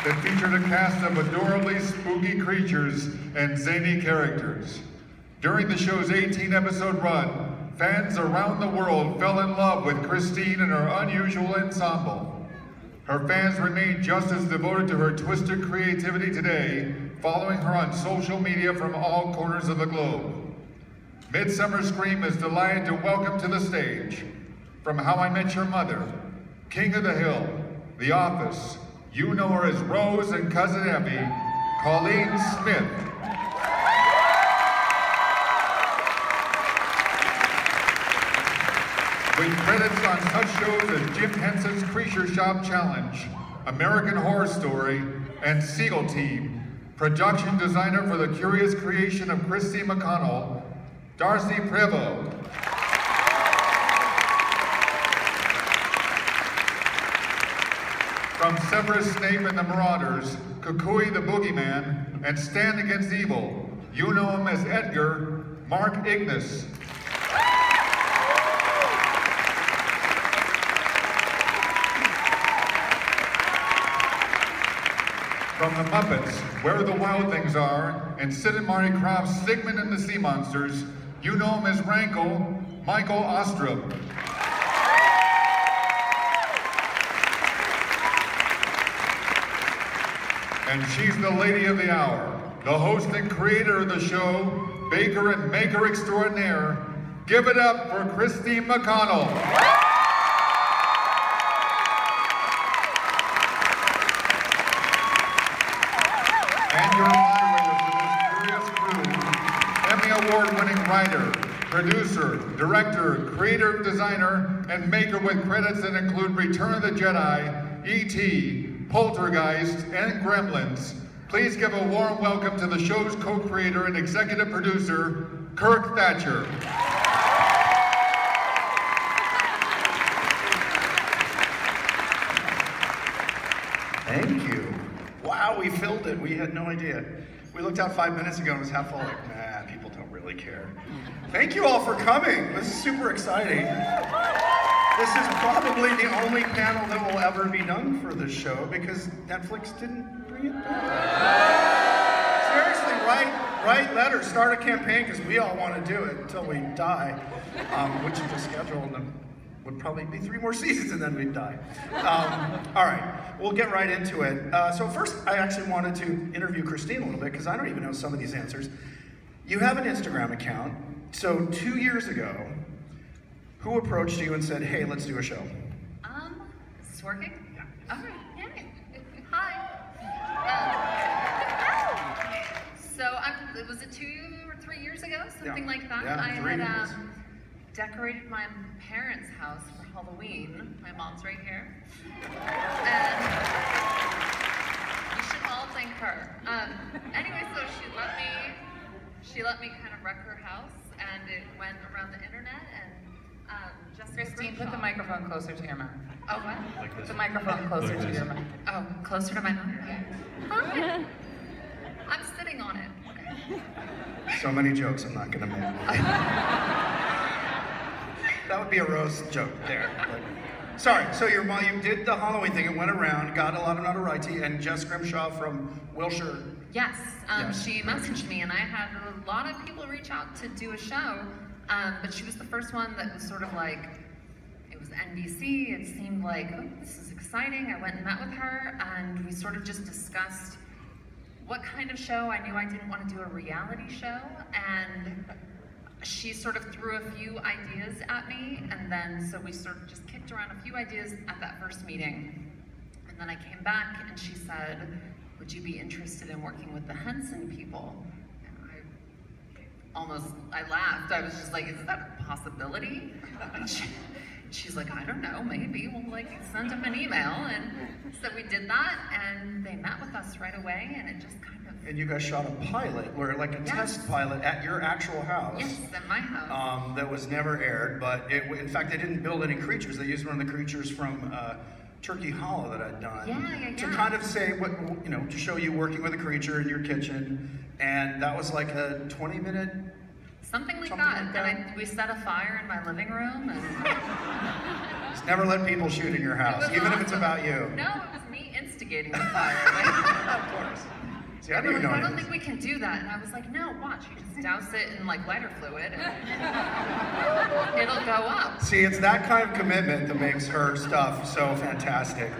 that featured a cast of adorably spooky creatures and zany characters. During the show's 18-episode run, fans around the world fell in love with Christine and her unusual ensemble. Her fans remain just as devoted to her twisted creativity today, following her on social media from all corners of the globe. Midsummer Scream is delighted to welcome to the stage, from How I Met Your Mother, King of the Hill, The Office, you know her as Rose and Cousin Effie, Colleen Smith. With credits on such shows as Jim Henson's Creature Shop Challenge, American Horror Story, and Seagull Team, production designer for the curious creation of Christy Mcconnell, Darcy Prevost. From Severus Snape and the Marauders, Kukui the Boogeyman, and Stand Against Evil, you know him as Edgar, Mark Ignis. From the Muppets, Where the Wild Things Are, and Sid and Marty Krofft's Sigmund and the Sea Monsters, you know him as Rankle, Michael Ostrup. And she's the lady of the hour, the host and creator of the show, baker and maker extraordinaire. Give it up for Christine Mcconnell. And your moderator for this curious crew, Emmy Award-winning writer, producer, director, creative designer, and maker with credits that include Return of the Jedi, E.T., Poltergeist, and Gremlins. Please give a warm welcome to the show's co-creator and executive producer, Kirk Thatcher. Thank you. Wow, we filled it. We had no idea. We looked out 5 minutes ago and it was half full. Like, man, people don't really care. Thank you all for coming. This is super exciting. This is probably the only panel that will ever be done for this show because Netflix didn't bring it back. Seriously, write letters, start a campaign because we all want to do it until we die, which is just scheduled and would probably be 3 more seasons and then we'd die. All right, we'll get right into it. So first, I actually wanted to interview Christine a little bit because I don't even know some of these answers. You have an Instagram account. So 2 years ago, who approached you and said, hey, let's do a show? Is this working? Yeah. All right, yay. Hi. Was it 2 or 3 years ago? Something like that? Yeah, I 3 had years. Decorated my parents' house for Halloween. My mom's right here. And you should all thank her. Anyway, so she let me kind of wreck her house, and it went around the internet, and Christine, put the microphone closer to your mouth. Oh, what? Like put the microphone closer to your mouth. Oh, closer to my mouth? Hi. I'm sitting on it. Okay. So many jokes I'm not gonna make. That would be a roast joke there. But, sorry, so your mom, you did the Halloween thing, it went around, got a lot of notoriety, and Jess Grimshaw from Wilshire. Yes, Yes. She messaged me, and I had a lot of people reach out to do a show, but she was the first one that was sort of like, it was NBC, it seemed like, oh, this is exciting. I went and met with her, and we sort of just discussed what kind of show. I knew I didn't want to do a reality show, and she sort of threw a few ideas at me, and then so we sort of just kicked around a few ideas at that first meeting. And then I came back and she said, would you be interested in working with the Henson people? And I laughed. I was just like, is that a possibility? And she's like, I don't know, maybe. We'll like send them an email. And so we did that, and they met with us right away, and it just kind of... And you guys shot a pilot, or like a test pilot at your actual house. Yes, at my house. That was never aired, but in fact, they didn't build any creatures. They used one of the creatures from Turkey Hollow that I'd done. Yeah. To kind of say what, to show you working with a creature in your kitchen. And that was like a 20-minute... Something like that. We set a fire in my living room, and... Just never let people shoot in your house, even if it's about you. No, it was me instigating. instigating the fire. Of course. See, I They were didn't like, know I don't any of think we can do that. And I was like, no, watch. You just douse it in like lighter fluid and it'll go up. this. See, it's that kind of commitment that makes her stuff so fantastic.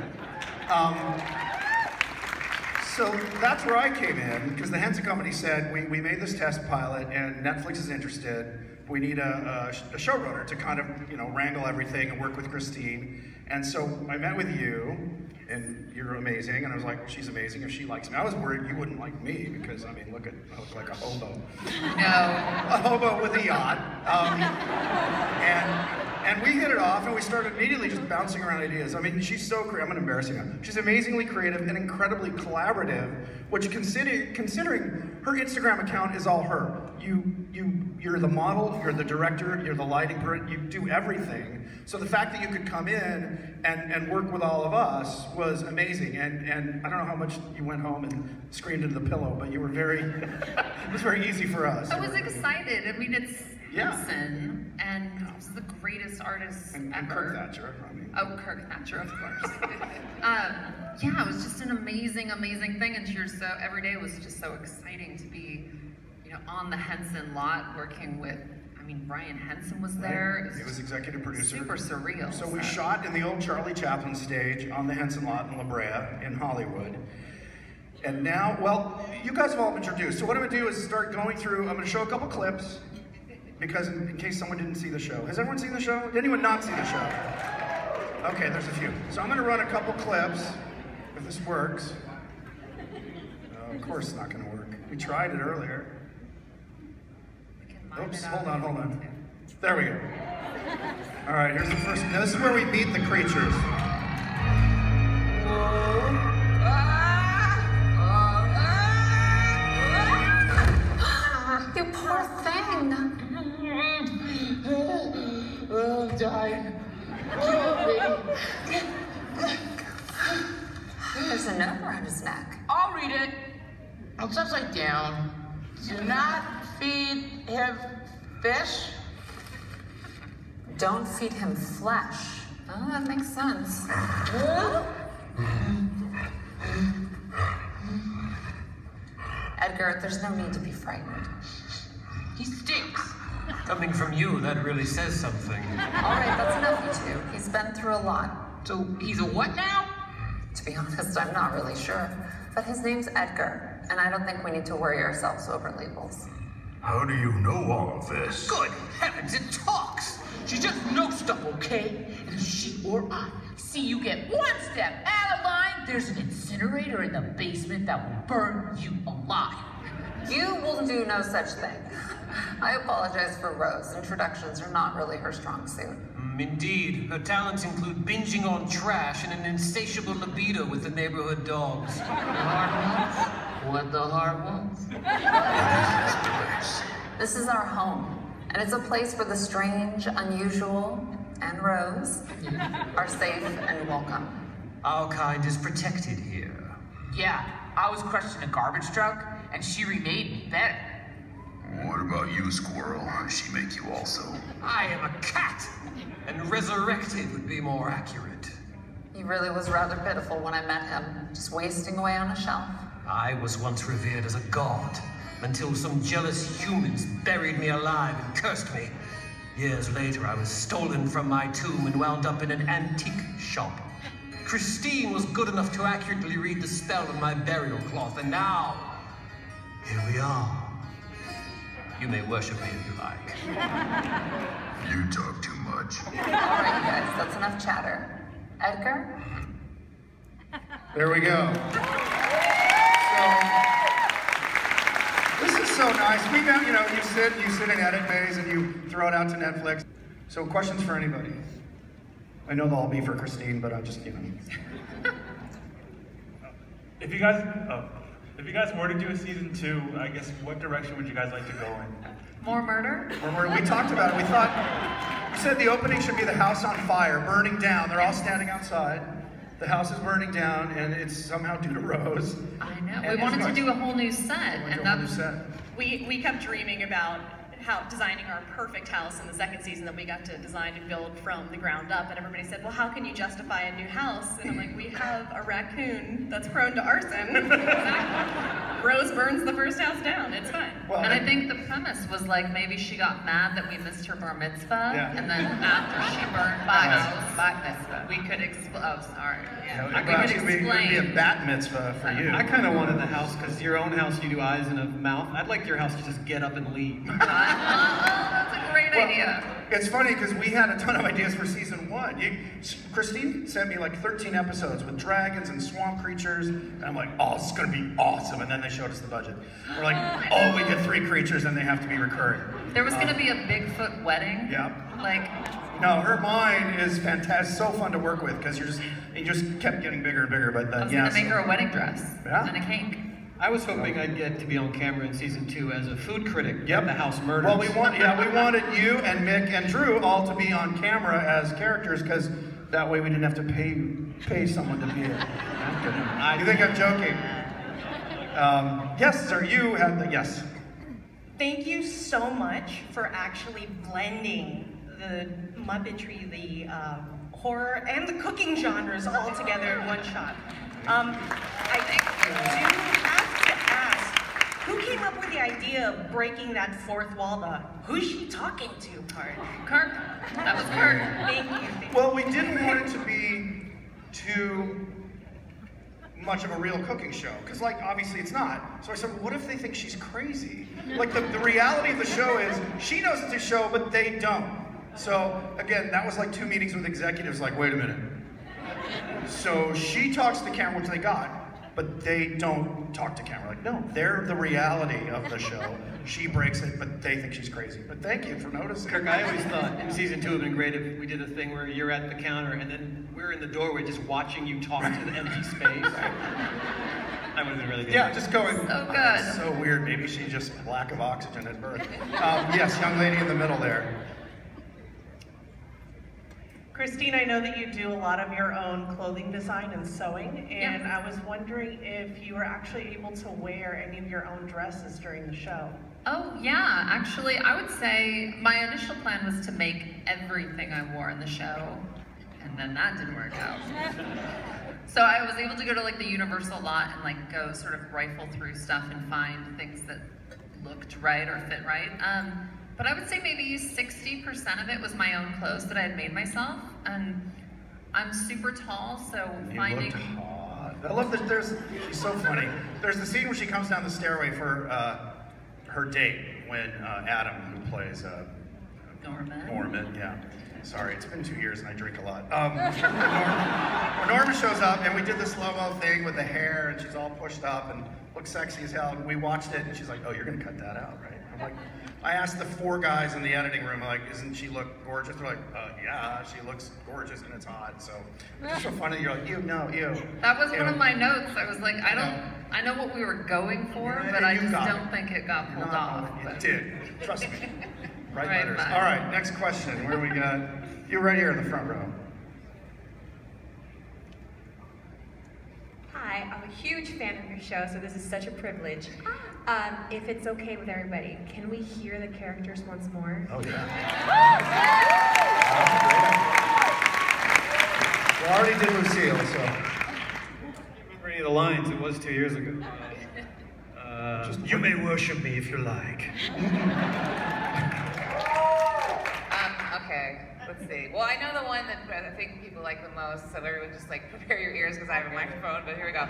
So that's where I came in, because the Henson Company said, we made this test pilot and Netflix is interested. We need a showrunner to kind of, wrangle everything and work with Christine. And so I met with you, and you're amazing. And I was like, well, she's amazing if she likes me. I was worried you wouldn't like me because, I look like a hobo. No. A hobo with a yacht. And we hit it off, and we started immediately just bouncing around ideas. She's so creative. I'm going to embarrass her. She's amazingly creative and incredibly collaborative, which considering her Instagram account is all her. You're the model, you're the director, you're the lighting person, you do everything. So the fact that you could come in and work with all of us was amazing. And I don't know how much you went home and screamed into the pillow, but you were it was very easy for us. I was excited. It's Henson, and he's the greatest artist and ever. Kirk Thatcher. Oh, Kirk Thatcher, of course. It was just an amazing, amazing thing, and every day was just so exciting to be, on the Henson lot working with. Brian Henson was there. He was executive producer. Super surreal. So we shot in the old Charlie Chaplin stage on the Henson lot in La Brea in Hollywood. And now, you guys have all been introduced. So what I'm gonna do is start going through, I'm gonna show a couple clips, because in case someone didn't see the show. Has everyone seen the show? Did anyone not see the show? Okay, there's a few. So I'm gonna run a couple clips, if this works. Of course it's not gonna work. We tried it earlier. Oops, hold on. There we go. All right, here's the first. Now this is where we meet the creatures. You poor thing. I'm dying. There's a note around his neck. I'll read it. It's upside down. Do not feed him fish. Don't feed him flesh. Oh, that makes sense. Edgar, there's no need to be frightened. He stinks. Coming from you, that really says something. All right, that's enough, you two. He's been through a lot. So he's a what now? To be honest, I'm not really sure. But his name's Edgar, and I don't think we need to worry ourselves over labels. How do you know all of this? Good heavens, it talks. She just knows stuff, okay? And if she or I see you get one step out of line, there's an incinerator in the basement that will burn you alive. You will do no such thing. I apologize for Rose. Introductions are not really her strong suit. Indeed, her talents include binging on trash and an insatiable libido with the neighborhood dogs. The hard ones? What the hard ones? This is our home, and it's a place where the strange, unusual, and Rose are safe and welcome. Our kind is protected here. Yeah, I was crushed in a garbage truck, and she remade me better. What about you, Squirrel? How does she make you also? I am a cat, and resurrected would be more accurate. He really was rather pitiful when I met him, just wasting away on a shelf. I was once revered as a god, until some jealous humans buried me alive and cursed me. Years later, I was stolen from my tomb and wound up in an antique shop. Christine was good enough to accurately read the spell on my burial cloth, and now, here we are. You may worship me if you like. You talk too much. All right, you guys, that's enough chatter. Edgar? There we go. So, this is so nice. We now, you sit in edit bays and you throw it out to Netflix. So questions for anybody? I know they'll all be for Christine, but I'll just, If you guys were to do a season 2, I guess what direction would you guys like to go in? More murder? We talked about it. We said the opening should be the house on fire, burning down. They're all standing outside. The house is burning down, and it's somehow due to Rose. I know. And We wanted to do a whole new set. We kept dreaming about designing our perfect house in the second season that we got to design and build from the ground up, and everybody said, well, how can you justify a new house? And I'm like, we have a raccoon that's prone to arson. Rose burns the first house down, it's fine. Well, and I think the premise was like maybe she got mad that we missed her bar mitzvah, and then after she burned the house, we could explain. Oh, sorry. Yeah. It would be a bat mitzvah for you. I kind of wanted the house because your own house you do eyes and a mouth. I'd like your house to just get up and leave. That's a great idea. It's funny because we had a ton of ideas for season 1. Christine sent me like 13 episodes with dragons and swamp creatures, and I'm like, oh, this is going to be awesome. And then they showed us the budget. We're like, oh, we get 3 creatures and they have to be recurring. There was going to be a Bigfoot wedding. Yeah. Like. No, her mind is fantastic. So fun to work with because you just kept getting bigger and bigger. But I was going to make her a wedding dress and a cake. I was hoping I'd get to be on camera in season 2 as a food critic in the House Murders. Well, we wanted you and Mick and Drew all to be on camera as characters because that way we didn't have to pay someone to be it. You think I'm joking? Yes, sir. You have the yes. Thank you so much for actually blending the Muppetry, the horror, and the cooking genres all together in one shot. I do have to ask, who came up with the idea of breaking that fourth wall, the who's she talking to part? Kirk. That was Kirk. Thank you. Well, we didn't want it to be too much of a real cooking show, because like obviously it's not. So I said, well, what if they think she's crazy? Like the reality of the show is she knows it's a show, but they don't. So again, that was like 2 meetings with executives like, wait a minute. So she talks to the camera, which they got, but they don't talk to camera. Like, no, they're the reality of the show. She breaks it, but they think she's crazy. But thank you for noticing. Kirk, I always thought in season 2 it would have been great if we did a thing where you're at the counter and then we're in the doorway just watching you talk to the empty space. That would have been really good. Yeah, just going, so good. So weird. Maybe she's just lack of oxygen at birth. Yes, young lady in the middle there. Christine, I know that you do a lot of your own clothing design and sewing, and I was wondering if you were actually able to wear any of your own dresses during the show. Oh yeah, actually I would say my initial plan was to make everything I wore in the show, and then that didn't work out. So I was able to go to like the Universal lot and like go sort of rifle through stuff and find things that looked right or fit right. But I would say maybe 60% of it was my own clothes that I had made myself, and I'm super tall, so finding. You looked hot. I love that. She's so funny. There's the scene where she comes down the stairway for her date when Adam, who plays Norman, yeah. Sorry, it's been 2 years and I drink a lot. Norman shows up and we did the slow-mo thing with the hair and she's all pushed up and looks sexy as hell. And we watched it and she's like, oh, you're gonna cut that out, right? I'm like, I asked the 4 guys in the editing room, like, isn't she look gorgeous? They're like, yeah, she looks gorgeous and it's hot. So it's just so funny. You're like, you. That was one of my notes. I was like, I know what we were going for, but I just don't think it got pulled off. It did. Trust me. Right letters. All right, next question. Where we got? You right here in the front row. Hi, I'm a huge fan of your show, so this is such a privilege. If it's okay with everybody, can we hear the characters once more? Oh, yeah. We already did Lucille, so. I don't remember any of the lines. It was 2 years ago. You may worship me if you like. Okay, let's see. Well, I know the one that I think people like the most, so everyone just like prepare your ears because I have a microphone, but here we go.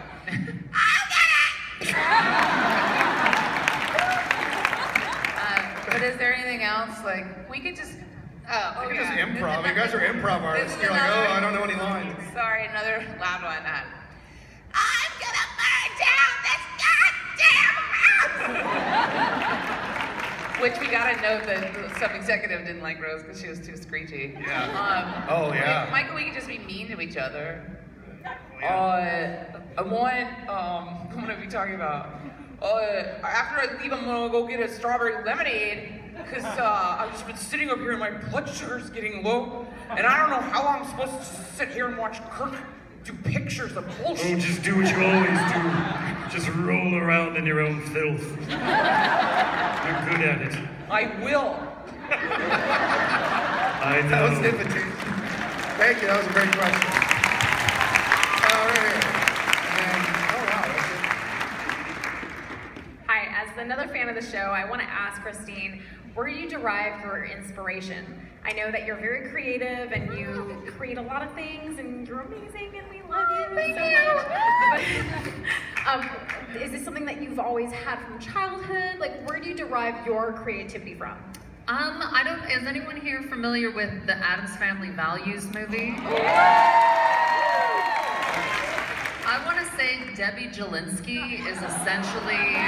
But is there anything else? Like, we could just, we could just improv. You guys are improv artists. You're like, oh, I don't know any lines. Sorry, another loud one. I'm gonna burn down this goddamn house! Which we gotta note that some executive didn't like Rose because she was too screechy. Yeah. Oh, yeah. Michael, we could just be mean to each other. What are we talking about? After I leave, I'm gonna go get a strawberry lemonade because I've just been sitting up here and my blood sugar's getting low, and I don't know how long I'm supposed to sit here and watch Kirk do pictures of bullshit. Oh, just do what you always do. Just roll around in your own filth. You're good at it. I will. I know. That was an invitation. Thank you, that was a great question. Hi, as another fan of the show, I want to ask Christine, where do you derive your inspiration? I know that you're very creative and you create a lot of things and you're amazing and we love you so much. Is this something that you've always had from childhood? Like, where do you derive your creativity from? Is anyone here familiar with the Addams Family Values movie? I want to say Debbie Jelinski is essentially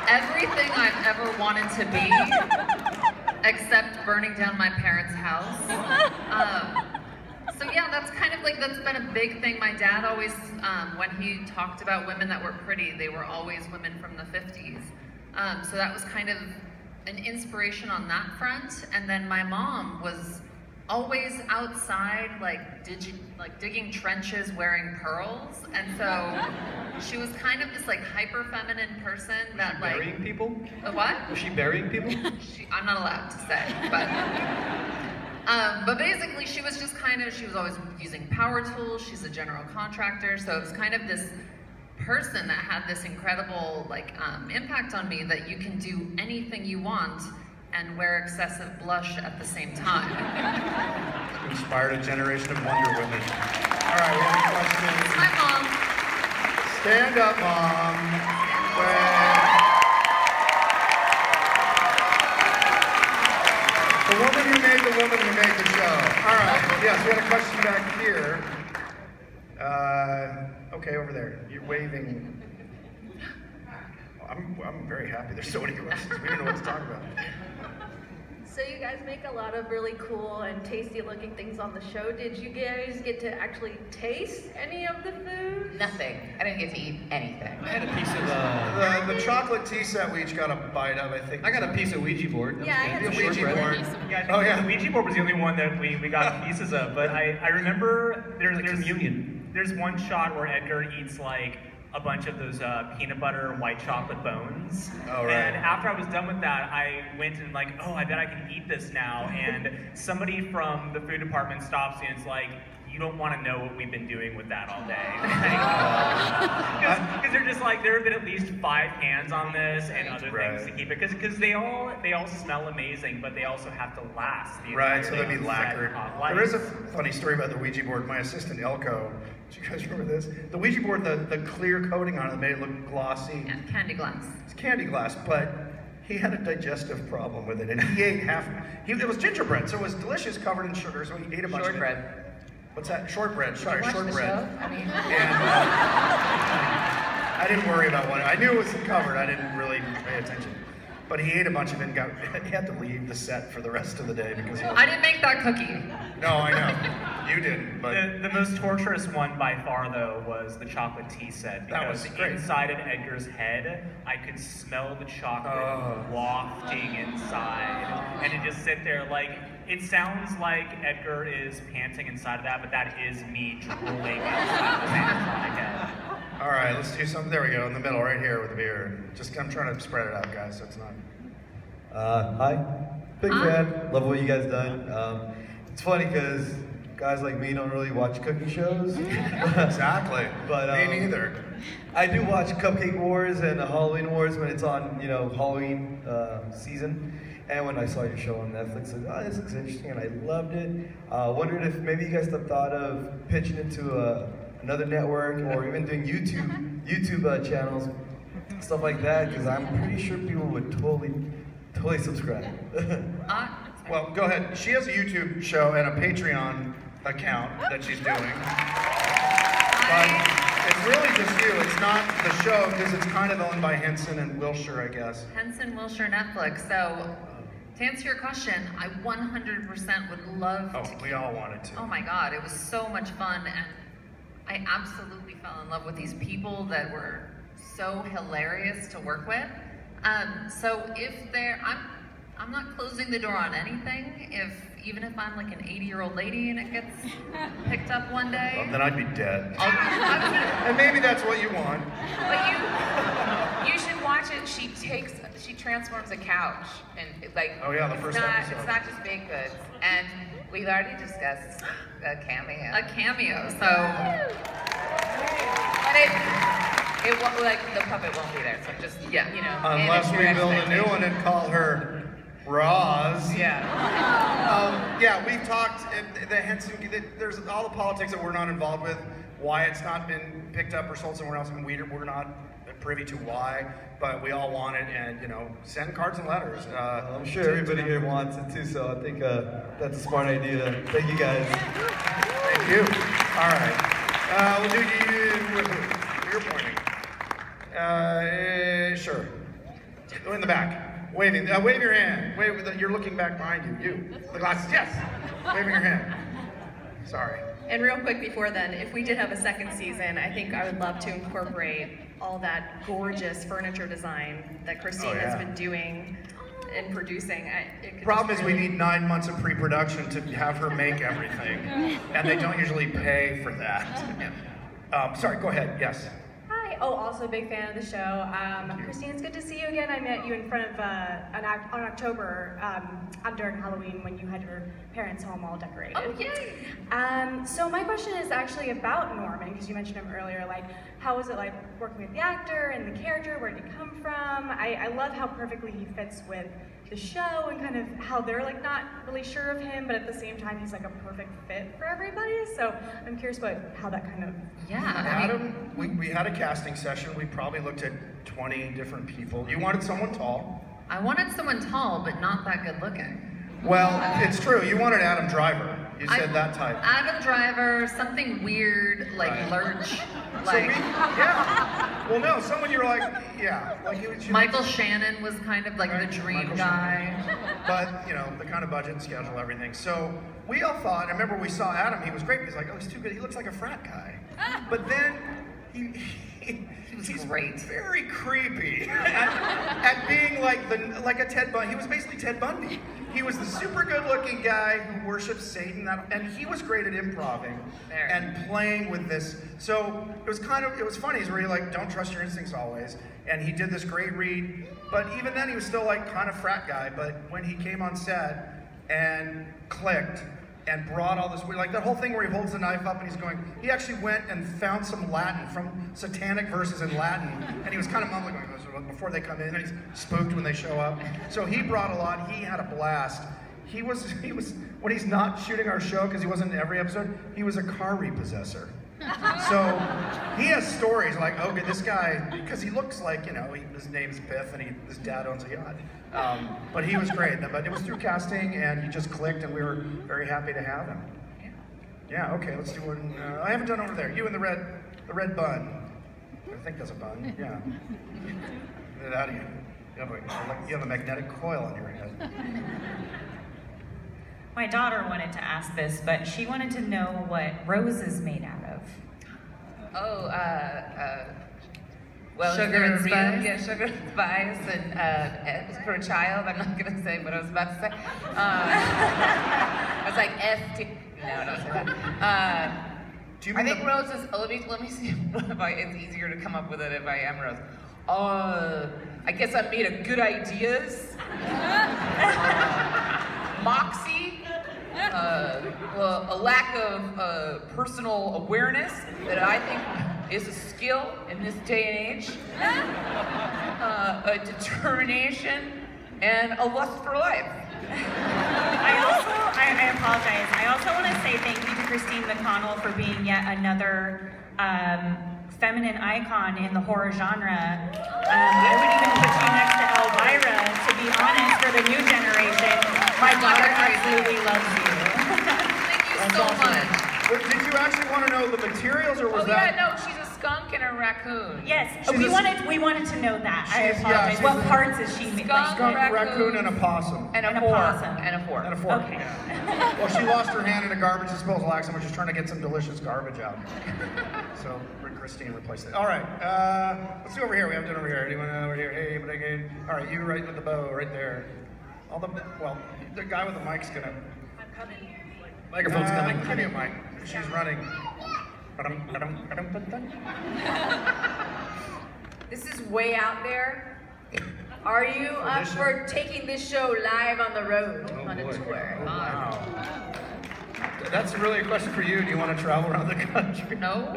everything I've ever wanted to be, except burning down my parents' house. So yeah, that's kind of like, that's been a big thing. My dad always, when he talked about women that were pretty, they were always women from the 50s. So that was kind of an inspiration on that front. And then my mom was always outside, digging trenches wearing pearls. And so she was kind of this like hyper feminine person that like... Burying people? What? Was she burying people? I'm not allowed to say, but basically she was just kind of, she was always using power tools. She's a general contractor. So it was kind of this person that had this incredible impact on me that you can do anything you want and wear excessive blush at the same time. Inspired a generation of Wonder Women. All right, we have a question. Hi, Mom. Stand up, Mom. The woman who made the woman who made the show. All right, yes, we had a question back here. Okay, over there. You're waving. I'm very happy. There's so many questions. We don't know what to talk about. So you guys make a lot of really cool and tasty looking things on the show. Did you guys get to actually taste any of the food? Nothing. I didn't get to eat anything. I had a piece of the chocolate tea set we each got a bite of, I think. I got a piece of Ouija board. Yeah, I had the Ouija board. Oh yeah, the Ouija board was the only one that we got pieces of. But I remember there's communion. There's one shot where Edgar eats like a bunch of those peanut butter white chocolate bones. Oh, right. And after I was done with that, I went and like, oh, I bet I can eat this now. And somebody from the food department stops me and is like, you don't want to know what we've been doing with that all day. Because they're just like, there have been at least 5 hands on this and other things to keep it. Because they all smell amazing, but they also have to last the entire Right, so they'd be day on lacquered. set. There is a funny story about the Ouija board. My assistant, Elko, do you guys remember this? The Ouija board, the clear coating on it made it look glossy. Yeah, candy glass. It's candy glass, but he had a digestive problem with it, and he ate it was gingerbread, so it was delicious, covered in sugar, so he ate a bunch of it. Shortbread. What's that? Shortbread, sorry, Watch the shortbread. show? I mean, And I didn't worry about what, I knew it was covered, I didn't really pay attention. But he ate a bunch of it and he had to leave the set for the rest of the day because I didn't make that cookie. No, I know. You didn't, but... The most torturous one by far, though, was the chocolate tea set. That was Because great. inside of Edgar's head, I could smell the chocolate wafting inside. And to just sit there, like, it sounds like Edgar is panting inside of that, but that is me drooling inside of my head. All right, let's do something. There we go, in the middle, right here with the beer. I'm trying to spread it out, guys, so it's not... Hi. Big fan. Love what you guys done. It's funny because guys like me don't really watch cooking shows. Exactly. But me neither. I do watch Cupcake Wars and Halloween Wars when it's on, Halloween season. And when I saw your show on Netflix, I said, oh, this looks interesting, and I loved it. Wondered if maybe you guys have thought of pitching it to another network or even doing YouTube channels, stuff like that, because I'm pretty sure people would totally subscribe. Well, go ahead. She has a YouTube show and a Patreon account that she's doing. But it's really just you. It's not the show because it's kind of owned by Henson and Wilshire, I guess. Henson, Wilshire, Netflix. So to answer your question, I 100% would love to. We all wanted to. Oh my God, it was so much fun, and I absolutely fell in love with these people that were so hilarious to work with. So if I'm not closing the door on anything. even if I'm like an 80-year-old lady and it gets picked up one day. Well, then I'd be dead. I'm And maybe that's what you want. But you should watch it. She transforms a couch, and like Oh yeah, the first episode. It's not just baked goods. And we've already discussed a cameo. A cameo, so. But it won't, like the puppet won't be there. So just you know. Unless we manage your build a new one and call her Roz. Yeah. Yeah, we've talked. There's all the politics that we're not involved with. Why it's not been picked up or sold somewhere else, and we're not privy to why. But we all want it, and send cards and letters. I'm sure everybody here wants it too, so I think that's a smart idea. Thank you guys. Thank you. All right. We'll do you. You're pointing. Sure. Go in the back. Waving. Wave your hand. You're looking back behind you. You. The glasses. Yes. Waving your hand. Sorry. And real quick before then, if we did have a second season, I think I would love to incorporate all that gorgeous furniture design that Christine has been doing and producing. Problem is we need 9 months of pre-production to have her make everything. And they don't usually pay for that. Sorry, go ahead. Yes. Hi. Oh, also a big fan of the show. Christine, it's good to see you again. I met you in front of on October during Halloween when you had your parents' home all decorated. Oh, yay! So my question is actually about Norman, because you mentioned him earlier. Like, how was it like working with the actor and the character? Where did he come from? I love how perfectly he fits with the show and kind of how they're like not really sure of him, but at the same time he's like a perfect fit for everybody. So I'm curious how that kind of Adam, we had a casting session. We probably looked at 20 different people. You wanted someone tall. I wanted someone tall, but not that good looking. Well, it's true. You wanted Adam Driver. You said that type. Adam Driver, something weird like Lurch, like. Well, no, someone you're like, like Michael Shannon was kind of like the dream guy. But the kind of budget and schedule, everything. So we all thought. I remember we saw Adam. He was great. He's like, oh, he's too good. He looks like a frat guy. But then he's great. Very creepy at being like a Ted Bundy. He was basically Ted Bundy. He was the super good-looking guy who worships Satan, and he was great at improvising and playing with this. So it was funny. He's really like, don't trust your instincts always. And he did this great read, but even then he was still like kind of frat guy. But when he came on set and clicked and brought all this weird, like that whole thing where he holds the knife up and he's going, he actually went and found some Latin, from satanic verses in Latin, and he was kind of mumbling before they come in, and he's spooked when they show up. So he brought a lot. He had a blast. He was when he's not shooting our show, because he wasn't in every episode, he was a car repossessor. So he has stories like, okay, this guy, because he looks like, his name's Biff and his dad owns a yacht. But he was great. But it was through casting, and he just clicked, and we were very happy to have him. Yeah, okay, let's do one. I haven't done over there. You in the red bun. I think that's a bun, yeah. Get it out of you. You have a magnetic coil on your head. My daughter wanted to ask this, but she wanted to know what Rose is made out of. Well, sugar and spice? Yeah, sugar and spice, and for a child, I'm not going to say what I was about to say. I was like, FT. No, don't say that. I think Rose is, let me see if it's easier to come up with it if I am Rose. I guess I'm made of good ideas. Moxie. A lack of personal awareness that I think is a skill in this day and age. A determination and a lust for life. I apologize. I also want to say thank you to Christine Mcconnell for being yet another feminine icon in the horror genre. I would even put you next to Elvira, to be honest, for the new generation. My daughter absolutely loves you. Thank you so much. Did you actually want to know the materials, or was that? Yeah, no, she's a skunk and a raccoon. Yes, we wanted to know that. I apologize. What parts is she making? Skunk, raccoon, and a possum. And a fork. And a fork. And a fork. Okay. Yeah. Well, she lost her hand in a garbage disposal accident, which is trying to get some delicious garbage out. So Christine replaced it. All right, let's go over here. We haven't done over here. Anyone over here? Hey, but again. All right, you right with the bow right there. The guy with the mic's gonna. coming. Microphone's coming. Give me a mic. She's running. This is way out there. Are you up for taking this show live on the road, on a tour? Wow. That's really a question for you. Do you want to travel around the country? No.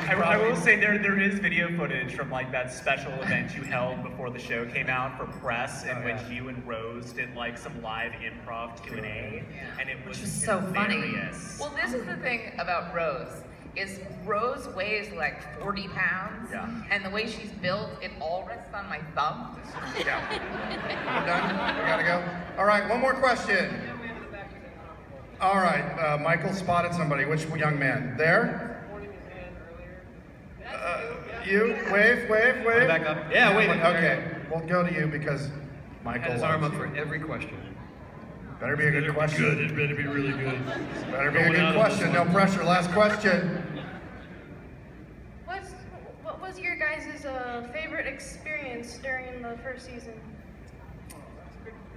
I will say there is video footage from like that special event you held before the show came out for press, in which you and Rose did like some live improv Q&A, and it was so funny. hilarious. Well, this is the thing about Rose. Is Rose weighs like 40 pounds, and the way she's built, it all rests on my thumb. Yeah. We're done? We gotta go? All right, one more question. All right, Michael spotted somebody. Which young man? There? You? Wave. Back up. Yeah, wave. Okay, we'll go to you because Michael Had his arm up for every question. Better be a good question. It better be really good. Better be a good question. No pressure. Last question. What was your guys' favorite experience during the first season?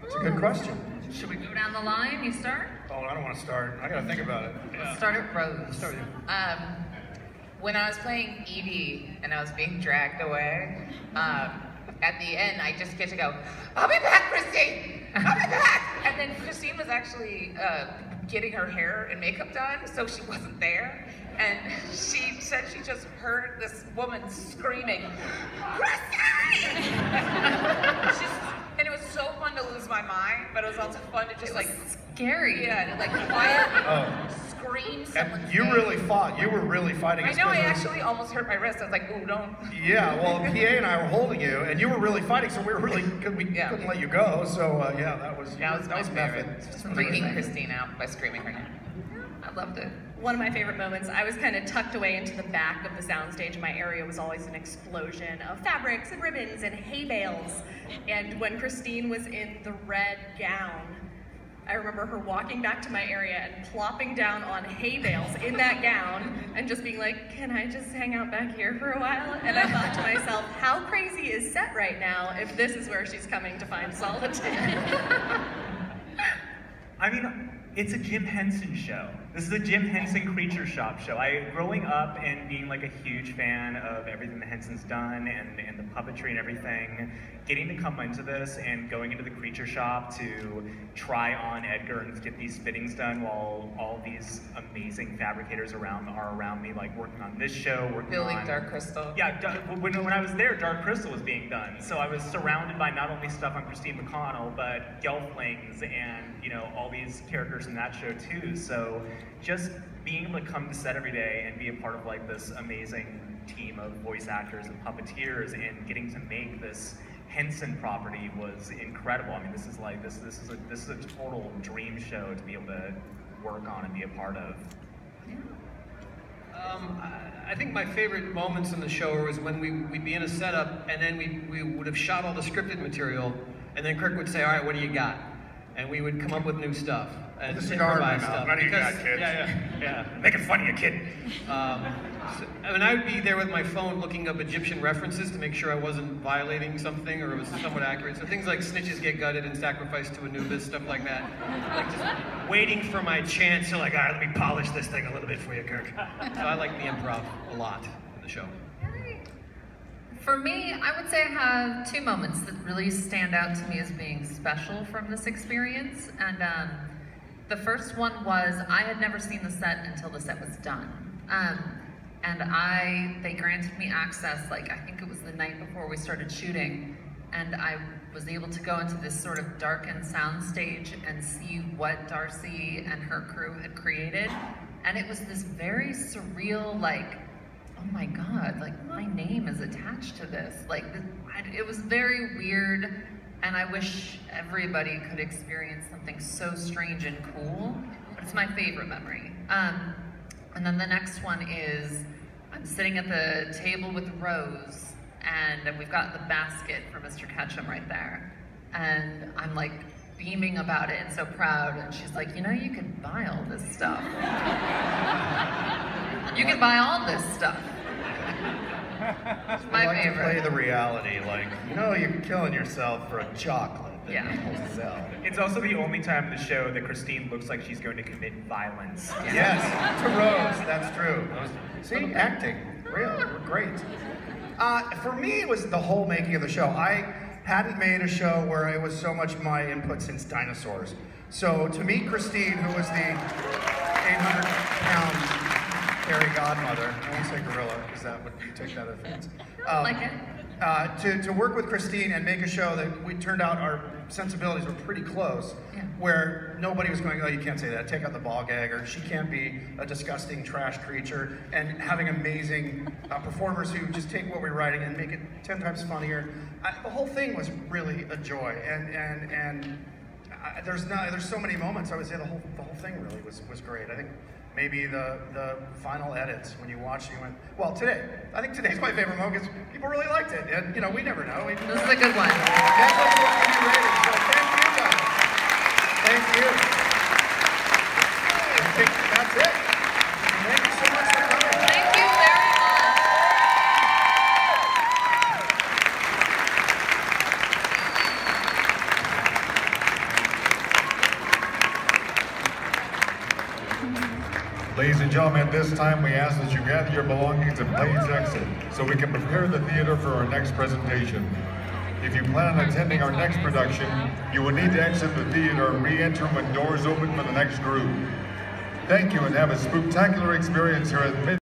It's a good question. Should we go down the line? You start? Oh, I don't want to start. I gotta think about it. Let's start at Rose. Let's start with you. When I was playing Edie and I was being dragged away, at the end I just get to go, "I'll be back, Christine! I'll be back!" And then Christine was actually getting her hair and makeup done, so she wasn't there. And she said she just heard this woman screaming, "Christine!" And it was so fun to lose my mind, but it was also fun to just like scary. Yeah, to like quiet scream. And you really fought. You were really fighting. I know. I actually almost hurt my wrist. I was like, "Ooh, don't." Yeah. Well, PA and I were holding you, and you were really fighting. So we couldn't let you go. So yeah, that was my method. favorite. Just freaking Christine out by screaming her name. I loved it. One of my favorite moments, I was kind of tucked away into the back of the soundstage. My area was always an explosion of fabrics and ribbons and hay bales. And when Christine was in the red gown, I remember her walking back to my area and plopping down on hay bales in that gown and just being like, "Can I just hang out back here for a while?" And I thought to myself, how crazy is set right now if this is where she's coming to find solitude? I mean, it's a Jim Henson show. This is a Jim Henson Creature Shop show. Growing up and being like a huge fan of everything that Henson's done and the puppetry and everything, getting to come into this and going into the Creature Shop to try on Edgar and get these fittings done while all these amazing fabricators are around me, like working on this show, Building Dark Crystal. Yeah, when I was there, Dark Crystal was being done. So I was surrounded by not only stuff on Christine McConnell, but Gelflings and all these characters in that show too. So just being able to come to set every day and be a part of like this amazing team of voice actors and puppeteers and getting to make this Henson property was incredible. I mean, this is a total dream show to be able to work on and be a part of. I think my favorite moments in the show was when we'd be in a setup and then we would have shot all the scripted material, and then Kirk would say, "All right, what do you got?" And we would come up with new stuff and improvise stuff. What do you got, kids? Yeah. Making fun of you, kid. I would be there with my phone looking up Egyptian references to make sure I wasn't violating something or it was somewhat accurate. So things like snitches get gutted and sacrificed to Anubis, stuff like that. Like just waiting for my chance to like, all right, let me polish this thing a little bit for you, Kirk. So I like the improv a lot in the show. For me, I would say I have two moments that really stand out to me as being special from this experience. And the first one was I had never seen the set until the set was done. And they granted me access, like I think it was the night before we started shooting, and I was able to go into this sort of darkened soundstage and see what Darcy and her crew had created. And it was this very surreal, like, oh my God, like my name is attached to this. Like, it was very weird, and I wish everybody could experience something so strange and cool, but it's my favorite memory. And then the next one is, I'm sitting at the table with Rose, and we've got the basket for Mr. Ketchum right there. And I'm like beaming about it and so proud, and she's like, you can buy all this stuff. You can buy all this stuff. It's my favorite. To play the reality, like, you're killing yourself for a chocolate. than the whole cell. It's also the only time in the show that Christine looks like she's going to commit violence. Yes, to Rose, that's true. See, acting, real, great. For me, it was the whole making of the show. I hadn't made a show where it was so much my input since dinosaurs. So to meet Christine, who was the 800-pound fairy godmother, I won't say gorilla, because that would you take that offense. Like it. To work with Christine and make a show that we turned out our sensibilities were pretty close, where nobody was going, oh, you can't say that, take out the ball gag, or she can't be a disgusting trash creature, and having amazing performers who just take what we're writing and make it 10 times funnier. The whole thing was really a joy, and there's so many moments. I would say the whole thing really was great. I think maybe the final edits, when you watch it, you went, well, I think today's my favorite moment because people really liked it, and you know, we never know. This is a good one. That's what we want to be rated, so thank you guys. Thank you. I think that's it. Thank you so much for coming. Thank you very much. Ladies and gentlemen, at this time we ask that you gather your belongings and please exit so we can prepare the theater for our next presentation. If you plan on attending our next production, you will need to exit the theater and re-enter when doors open for the next group. Thank you and have a spectacular experience here at